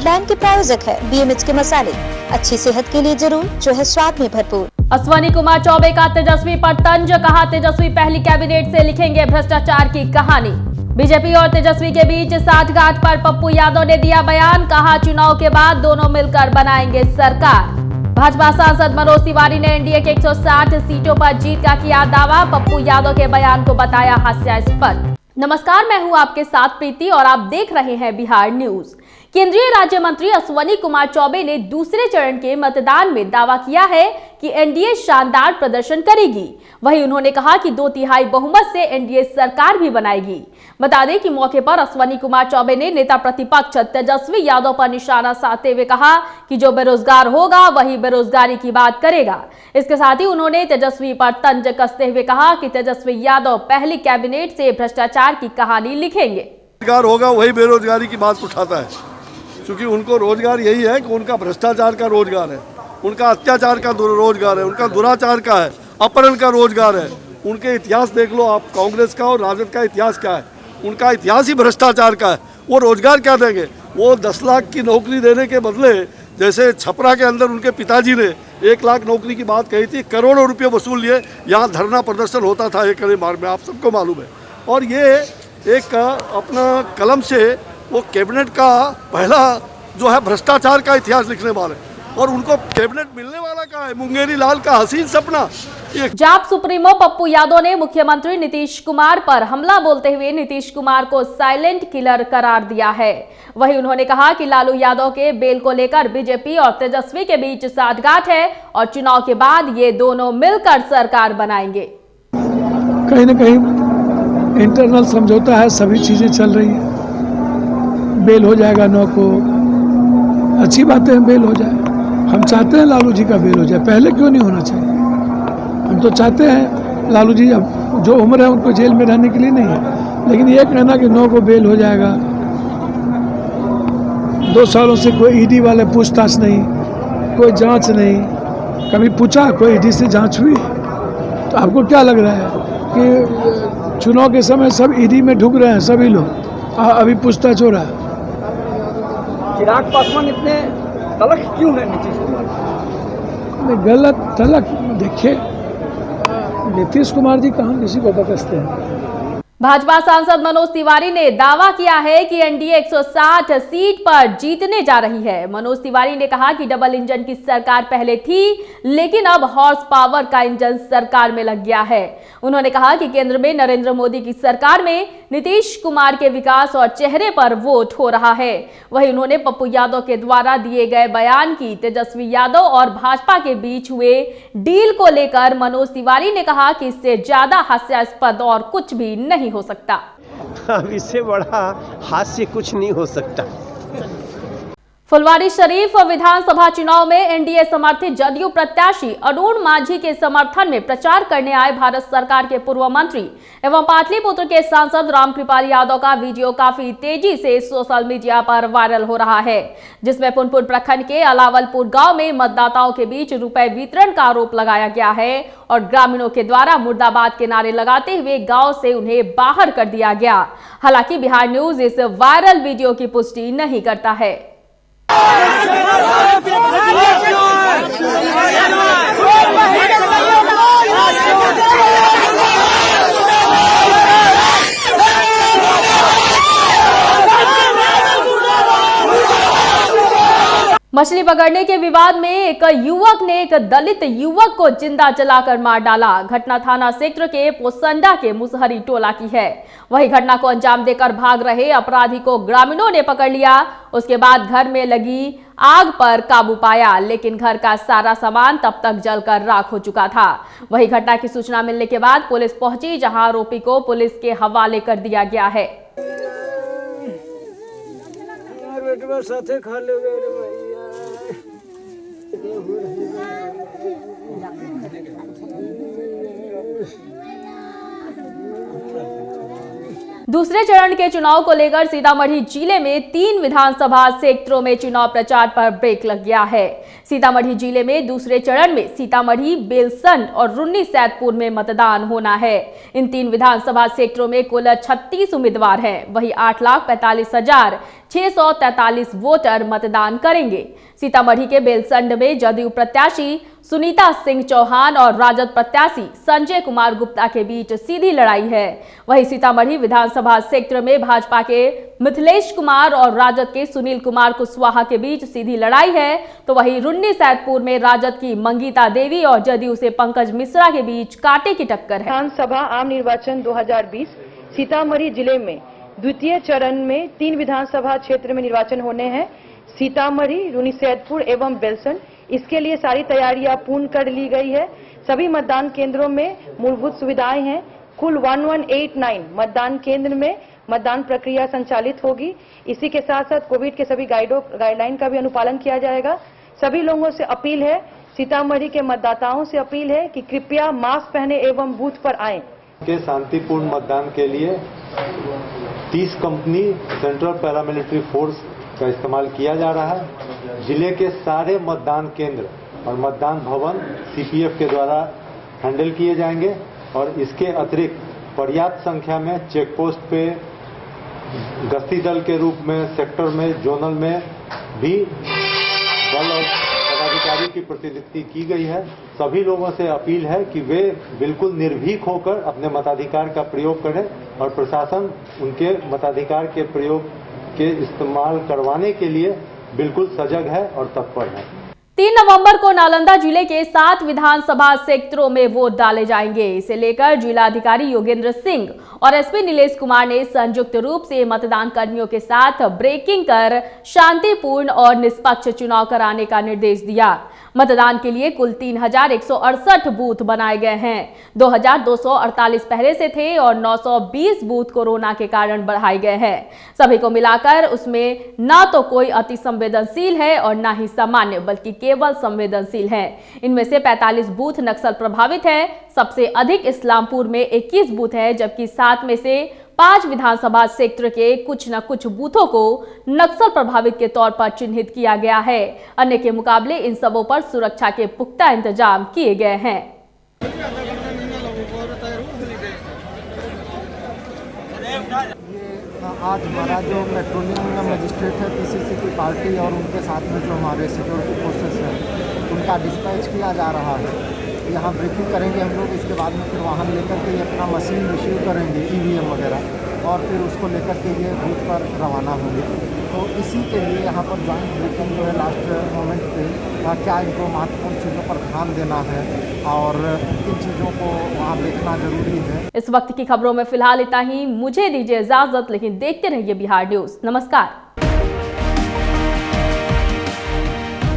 Headline के प्रायोजक है BMH के मसाले, अच्छी सेहत के लिए जरूर, जो है स्वाद में भरपूर। अश्वनी कुमार चौबे का तेजस्वी पर तंज, कहा तेजस्वी पहली कैबिनेट से लिखेंगे भ्रष्टाचार की कहानी। बीजेपी और तेजस्वी के बीच साठगांठ पर पप्पू यादव ने दिया बयान, कहा चुनाव के बाद दोनों मिलकर बनाएंगे सरकार। भाजपा सांसद मनोज तिवारी ने एनडीए के 160 सीटों पर जीत का किया दावा, पप्पू यादव के बयान को बताया हास्यास्पद। नमस्कार, मैं हूं आपके साथ प्रीति और आप देख रहे हैं बिहार न्यूज। केंद्रीय राज्य मंत्री अश्वनी कुमार चौबे ने दूसरे चरण के मतदान में दावा किया है कि एनडीए शानदार प्रदर्शन करेगी। वहीं उन्होंने कहा कि 2/3 बहुमत से एनडीए सरकार भी बनाएगी। बता दें कि मौके पर अश्वनी कुमार चौबे ने नेता प्रतिपक्ष तेजस्वी यादव पर निशाना साधते हुए कहा कि जो बेरोजगार होगा वही बेरोजगारी की बात करेगा। इसके साथ ही उन्होंने तेजस्वी पर तंज कसते हुए कहा कि तेजस्वी यादव पहली कैबिनेट से भ्रष्टाचार की कहानी लिखेंगे। बेरोजगार होगा वही बेरोजगारी की बात उठाता है, क्योंकि उनको रोजगार यही है कि उनका भ्रष्टाचार का रोजगार है, उनका अत्याचार का रोजगार है, उनका दुराचार का है, अपहरण का रोजगार है। उनके इतिहास देख लो आप, कांग्रेस का और राजद का इतिहास क्या है, उनका इतिहास ही भ्रष्टाचार का है। वो रोजगार क्या देंगे? वो 10 लाख की नौकरी देने के बदले, जैसे छपरा के अंदर उनके पिताजी ने 1 लाख नौकरी की बात कही थी, करोड़ों रुपये वसूल लिए, यहाँ धरना प्रदर्शन होता था एक मार में, आप सबको मालूम है। और ये एक अपना कलम से वो कैबिनेट का पहला जो है भ्रष्टाचार का इतिहास लिखने वाले, और उनको कैबिनेट मिलने वाला कहाँ है? मुंगेरी लाल का हसीन सपना। जाप सुप्रीमो पप्पू यादव ने मुख्यमंत्री नीतीश कुमार पर हमला बोलते हुए नीतीश कुमार को साइलेंट किलर करार दिया है। वहीं उन्होंने कहा कि लालू यादव के बेल को लेकर बीजेपी और तेजस्वी के बीच साठगांठ है और चुनाव के बाद ये दोनों मिलकर सरकार बनाएंगे। कहीं न कहीं इंटरनल समझौता है, सभी चीजें चल रही है। बेल हो जाएगा 9 को, अच्छी बात है, बेल हो जाए। हम चाहते हैं लालू जी का बेल हो जाए, पहले क्यों नहीं होना चाहिए? हम तो चाहते हैं लालू जी, अब जो उम्र है उनको जेल में रहने के लिए नहीं है, लेकिन ये कहना कि 9 को बेल हो जाएगा, 2 सालों से कोई ईडी वाले पूछताछ नहीं, कोई जांच नहीं, कभी पूछा कोई ईडी से जांच हुई? तो आपको क्या लग रहा है कि चुनाव के समय सब ईडी में ढुक रहे हैं सभी लोग, अभी पूछताछ हो रहा है? चिराग पासवान इतने तलख क्यों है नीतीश कुमार? गलत तलख, देखिए नीतीश कुमार जी कहाँ किसी को बकसते हैं। भाजपा सांसद मनोज तिवारी ने दावा किया है कि एनडीए 160 सीट पर जीतने जा रही है। मनोज तिवारी ने कहा कि डबल इंजन की सरकार पहले थी, लेकिन अब हॉर्स पावर का इंजन सरकार में लग गया है। उन्होंने कहा कि केंद्र में नरेंद्र मोदी की सरकार में नीतीश कुमार के विकास और चेहरे पर वोट हो रहा है। वहीं उन्होंने पप्पू यादव के द्वारा दिए गए बयान की तेजस्वी यादव और भाजपा के बीच हुए डील को लेकर मनोज तिवारी ने कहा कि इससे ज्यादा हास्यास्पद और कुछ भी नहीं हो सकता। अब इससे बड़ा हास्य कुछ नहीं हो सकता। फुलवारीशरीफ विधानसभा चुनाव में एनडीए समर्थित जदयू प्रत्याशी अरुण मांझी के समर्थन में प्रचार करने आए भारत सरकार के पूर्व मंत्री एवं पाटलिपुत्र के सांसद रामकृपाल यादव का वीडियो काफी तेजी से सोशल मीडिया पर वायरल हो रहा है, जिसमें पुनपुन प्रखंड के अलावलपुर गांव में मतदाताओं के बीच रुपए वितरण का आरोप लगाया गया है और ग्रामीणों के द्वारा मुर्दाबाद के नारे लगाते हुए गांव से उन्हें बाहर कर दिया गया। हालांकि बिहार न्यूज इस वायरल वीडियो की पुष्टि नहीं करता है। मछली पकड़ने के विवाद में एक युवक ने एक दलित युवक को जिंदा जलाकर मार डाला। घटना थाना क्षेत्र के पोसंडा के मुसहरी टोला की है। वही घटना को अंजाम देकर भाग रहे अपराधी को ग्रामीणों ने पकड़ लिया। उसके बाद घर में लगी आग पर काबू पाया, लेकिन घर का सारा सामान तब तक जलकर राख हो चुका था। वही घटना की सूचना मिलने के बाद पुलिस पहुंची, जहां आरोपी को पुलिस के हवाले कर दिया गया है। दूसरे चरण के चुनाव को लेकर सीतामढ़ी जिले में 3 विधानसभा क्षेत्रों में चुनाव प्रचार पर ब्रेक लग गया है। सीतामढ़ी जिले में दूसरे चरण में सीतामढ़ी, बेलसंड और रुन्नी-सैदपुर में मतदान होना है। इन 3 विधानसभा क्षेत्रों में कुल 36 उम्मीदवार हैं। वहीं 8,45,643 वोटर मतदान करेंगे। सीतामढ़ी के बेलसंड में जदयू प्रत्याशी सुनीता सिंह चौहान और राजद प्रत्याशी संजय कुमार गुप्ता के बीच सीधी लड़ाई है। वहीं सीतामढ़ी विधानसभा क्षेत्र में भाजपा के मिथिलेश कुमार और राजद के सुनील कुमार कुशवाहा के बीच सीधी लड़ाई है, तो वहीं रुन्नी-सैदपुर में राजद की मंगीता देवी और जदयू से पंकज मिश्रा के बीच कांटे की टक्कर है। विधानसभा आम निर्वाचन 2020 सीतामढ़ी जिले में द्वितीय चरण में 3 विधानसभा क्षेत्र में निर्वाचन होने हैं। सीतामढ़ी, रुन्नी-सैदपुर एवं बेलसंड। इसके लिए सारी तैयारियां पूर्ण कर ली गई है। सभी मतदान केंद्रों में मूलभूत सुविधाएं हैं। कुल 1189 मतदान केंद्र में मतदान प्रक्रिया संचालित होगी। इसी के साथ साथ कोविड के सभी गाइडलाइन का भी अनुपालन किया जाएगा। सभी लोगों से अपील है, सीतामढ़ी के मतदाताओं से अपील है कि कृपया मास्क पहने एवं बूथ पर आएं। के शांतिपूर्ण मतदान के लिए 30 कंपनी सेंट्रल पैरामिलिट्री फोर्स का इस्तेमाल किया जा रहा है। जिले के सारे मतदान केंद्र और मतदान भवन सीपीएफ के द्वारा हैंडल किए जाएंगे और इसके अतिरिक्त पर्याप्त संख्या में चेक पोस्ट पे गश्ती दल के रूप में सेक्टर में, जोनल में भी दल और पदाधिकारी की प्रतिनियुक्ति की गई है। सभी लोगों से अपील है कि वे बिल्कुल निर्भीक होकर अपने मताधिकार का प्रयोग करें और प्रशासन उनके मताधिकार के प्रयोग के इस्तेमाल करवाने के लिए बिल्कुल सजग है और तत्पर है। 3 नवंबर को नालंदा जिले के 7 विधानसभा क्षेत्रों में वोट डाले जाएंगे। इसे लेकर जिलाधिकारी योगेंद्र सिंह और एसपी नीलेश कुमार ने संयुक्त रूप से मतदान कर्मियों के साथ ब्रेकिंग कर शांतिपूर्ण और निष्पक्ष चुनाव कराने का निर्देश दिया। मतदान के लिए कुल 3,168 बूथ बनाए गए हैं। 2,248 पहले से थे और 920 बूथ कोरोना के कारण बढ़ाए गए हैं। सभी को मिलाकर उसमें न तो कोई अति संवेदनशील है और न ही सामान्य, बल्कि केवल संवेदनशील है। इनमें से 45 बूथ नक्सल प्रभावित हैं। सबसे अधिक इस्लामपुर में 21 बूथ है, जबकि 7 में से 5 विधानसभा क्षेत्र के कुछ न कुछ बूथों को नक्सल प्रभावित के तौर पर चिन्हित किया गया है। अन्य के मुकाबले इन सबों पर सुरक्षा के पुख्ता इंतजाम किए गए हैं। आज हमारा जो पेट्रोलिंग मजिस्ट्रेट है पीसीसी की पार्टी और उनके साथ में जो हमारे सिक्योरिटी फोर्सेस हैं उनका डिस्पैच किया जा रहा है। यहाँ ब्रीफिंग करेंगे हम लोग। इसके बाद में फिर वाहन लेकर के ये अपना मशीन रिसीव करेंगे, ईवीएम वगैरह, और फिर उसको लेकर के ये बूथ पर रवाना होंगे। तो इसी के लिए यहाँ पर जॉइंट ब्रीफिंग जो है लास्ट मोमेंट पे क्या इनको महत्वपूर्ण चीज़ों पर ध्यान देना है और किन चीज़ों को वहाँ देखना जरूरी है। इस वक्त की खबरों में फिलहाल इतना ही। मुझे दीजिए इजाजत, लेकिन देखते रहिए बिहार न्यूज़। नमस्कार।